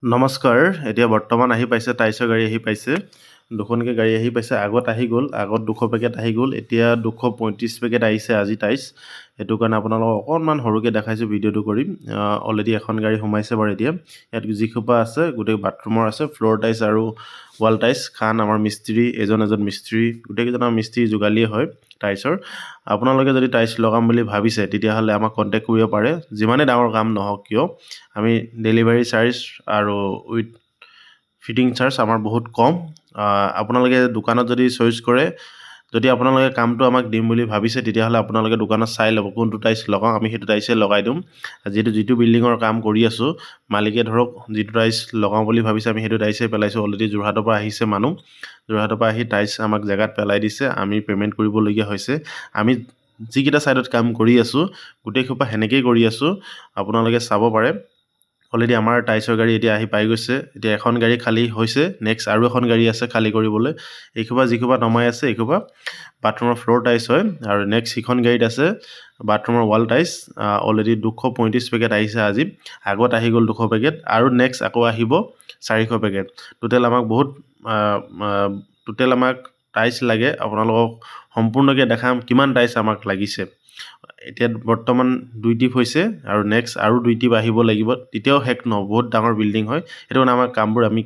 নমস্কাৰ এতিয়া বৰ্তমান আহি পাইছে টাইছৰ গাড়ী আহি পাইছে দুখনকৈ গাড়ী আহি পাইছে আগত আহি গ'ল আগত 200 পেকেট আহি গ'ল এতিয়া 235 পেকেট আহিছে আজি টাইছ সেইটো কাৰণে আপোনালোকক অকণমান সৰুকৈ দেখাইছোঁ ভিডিঅ'টো কৰিম অলৰেডি এখন গাড়ী সোমাইছে বাৰু এতিয়া ইয়াত যিখোপা আছে গোটেই বাথৰুমৰ আছে ফ্ল'ৰ টাইছ আৰু ৱাল টাইছ খান আমাৰ মিস্ত্ৰী এজন মিস্ত্ৰী গোটেইকেইজন মিস্ত্ৰী যোগালীয়ে হয় টাইছৰ আপোনালোকে যদি টাইছ লগাম বুলি ভাবিছে তেতিয়াহ'লে আমাক কণ্টেক্ট কৰিব পাৰে যিমানে ডাঙৰ কাম নহওক কিয় আমি ডেলিভাৰী চাৰ্জ আৰু উইথ ফিটিং চাৰ্জ আমাৰ বহুত কম আপোনালোকে দোকানত যদি চইচ কৰে যদি আপোনালোকে কামটো আমাক দিম বুলি ভাবিছে তেতিয়াহ'লে আপোনালোকে দোকানত চাই ল'ব কোনটো টাইছ লগাওঁ আমি সেইটো টাইছে লগাই দিম যিটো বিল্ডিঙৰ কাম কৰি আছোঁ মালিকে ধৰক যিটো টাইছ লগাওঁ বুলি ভাবিছে আমি সেইটো টাইছে পেলাইছোঁ অলৰেডি যোৰহাটৰ পৰা আহিছে মানুহ যোৰহাটৰ পৰা আহি টাইছ আমাক জেগাত পেলাই দিছে আমি পে'মেণ্ট কৰিবলগীয়া হৈছে আমি যিকেইটা ছাইডত কাম কৰি আছোঁ গোটেইসোপা সেনেকেই কৰি আছোঁ আপোনালোকে চাব পাৰে অলৰেডি আমাৰ টাইছৰ গাড়ী এতিয়া আহি পাই গৈছে এতিয়া এখন গাড়ী খালী হৈছে নেক্সট আৰু এখন গাড়ী আছে খালী কৰিবলৈ এইসোপা যিসোপা নমাই আছে এইসোপা বাথৰুমৰ ফ্ল'ৰ টাইছ হয় আৰু নেক্সট সিখন গাড়ীত আছে বাথৰুমৰ ৱাল টাইছ অলৰেডি 235 পেকেট আহিছে আজি আগত আহি গ'ল 200 পেকেট আৰু নেক্সট আকৌ আহিব 400 পেকেট টোটেল আমাক টাইছ লাগে আপোনালোকক সম্পূৰ্ণকৈ দেখাম কিমান টাইছ আমাক লাগিছে এতিয়া বৰ্তমান 2 টিপ হৈছে আৰু নেক্সট আৰু 2 টিপ আহিব লাগিব তেতিয়াও হেক নহ'ব বহুত ডাঙৰ বিল্ডিং হয় সেইটো কাৰণে আমাৰ কামবোৰ আমি